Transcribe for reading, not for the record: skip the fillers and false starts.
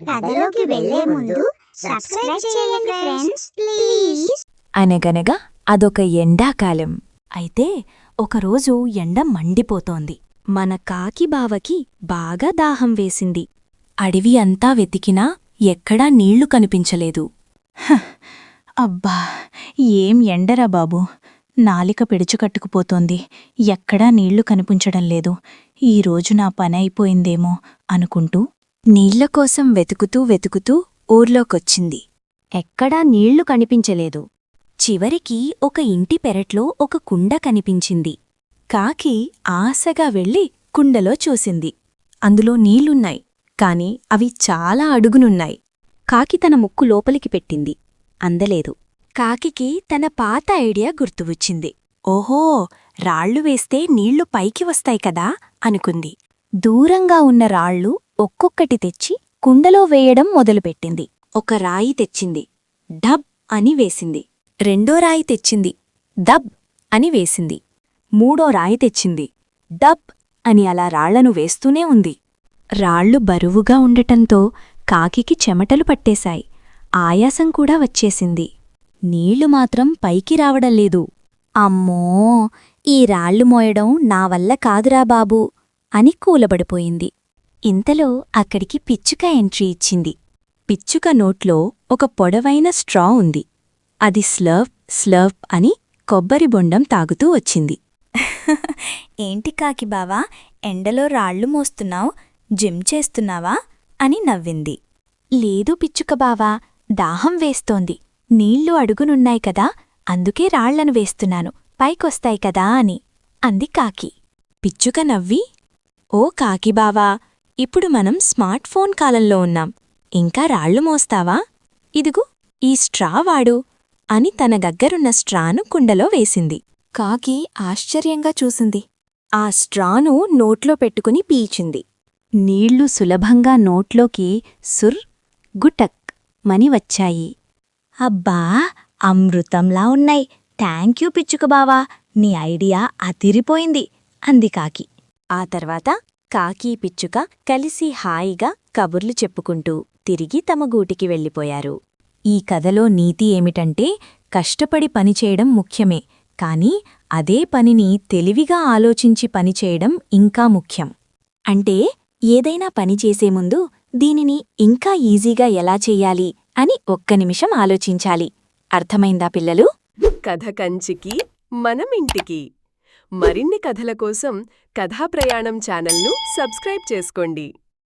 కథలోకి వెళ్ళే ముందు సబ్స్క్రైబ్ చేయండి ఫ్రెండ్స్ ప్లీజ్. అనగనగా అదొక ఎండాకాలం. అయితే ఒకరోజు ఎండ మండిపోతోంది. మన కాకి బావకి బాగా దాహం వేసింది. అడవి అంతా వెతికినా ఎక్కడా నీళ్లు కనిపించలేదు. అబ్బా, ఏం ఎండరా బాబూ! నాలిక పిడుచుకట్టుకుపోతోంది. ఎక్కడా నీళ్లు కనిపించడం లేదు. ఈరోజు నా పనైపోయిందేమో అనుకుంటూ నీళ్లకోసం వెతుకుతూ ఊర్లోకొచ్చింది. ఎక్కడా నీళ్లు కనిపించలేదు. చివరికి ఒక ఇంటి పెరట్లో ఒక కుండ కనిపించింది. కాకి ఆశగా వెళ్ళి కుండలో చూసింది. అందులో నీళ్లున్నాయి, కాని అవి చాలా అడుగునున్నాయి. కాకి తన ముక్కు లోపలికి పెట్టింది. అందలేదు. కాకికి తన పాత ఐడియా గుర్తువచ్చింది. ఓహో, రాళ్లు వేస్తే నీళ్లు పైకి వస్తాయి కదా అనుకుంది. దూరంగా ఉన్న రాళ్లు ఒక్కొక్కటి తెచ్చి కుండలో వేయడం మొదలుపెట్టింది. ఒక రాయి తెచ్చింది. డబ్ అని వేసింది. రెండో రాయి తెచ్చింది. దబ్ అని వేసింది. మూడో రాయి తెచ్చింది. డబ్ అని అలా రాళ్లను వేస్తూనే ఉంది. రాళ్లు బరువుగా ఉండటంతో కాకికి చెమటలు పట్టేశాయి. ఆయాసం కూడా వచ్చేసింది. నీళ్లు మాత్రం పైకి రావడంలేదు. అమ్మో, ఈ రాళ్లు మోయడం నా వల్ల కాదురా బాబూ అని కూలబడిపోయింది. ఇంతలో అక్కడికి పిచ్చుక ఎంట్రీ ఇచ్చింది. పిచ్చుక నోట్లో ఒక పొడవైన స్ట్రా ఉంది. అది స్లర్ప్ స్లర్ప్ అని కొబ్బరి బొండం తాగుతూ వచ్చింది. ఏంటి కాకి బావా, ఎండలో రాళ్లు మోస్తున్నావు? జిమ్ చేస్తున్నావా అని నవ్వింది. లేదు పిచ్చుకబావా, దాహం వేస్తోంది. నీళ్లు అడుగునున్నాయి కదా, అందుకే రాళ్లను వేస్తున్నాను, పైకొస్తాయి కదా అని అంది కాకి. పిచ్చుక నవ్వి, ఓ కాకిబావా, ఇప్పుడు మనం స్మార్ట్ ఫోన్ కాలంలో ఉన్నాం. ఇంకా రాళ్లు మోస్తావా? ఇదిగు ఈ స్ట్రా వాడు అని తన దగ్గరున్న స్ట్రాను కుండలో వేసింది. కాకి ఆశ్చర్యంగా చూసింది. ఆ స్ట్రాను నోట్లో పెట్టుకుని పీల్చింది. నీళ్లు సులభంగా నోట్లోకి సుర్ గుటక్ మని వచ్చాయి. అబ్బా, అమృతంలా ఉన్నాయి. థ్యాంక్యూ పిచ్చుకబావా, నీ ఐడియా అదిరిపోయింది అంది కాకి. ఆ తర్వాత కాకి పిచ్చుక కలిసి హాయిగా కబుర్లు చెప్పుకుంటూ తిరిగి తమ గూటికి వెళ్ళిపోయారు. ఈ కథలో నీతి ఏమిటంటే, కష్టపడి పనిచేయడం ముఖ్యమే, కాని అదే పనిని తెలివిగా ఆలోచించి పనిచేయడం ఇంకా ముఖ్యం. అంటే ఏదైనా పనిచేసే ముందు దీనిని ఇంకా ఈజీగా ఎలా చెయ్యాలి అని ఒక్క నిమిషం ఆలోచించాలి. అర్థమైందా పిల్లలు? కథ కంచికి మనం ఇంటికి. మరిన్ని కథల కోసం కథాప్రయాణం ఛానల్ను సబ్స్క్రైబ్ చేసుకోండి.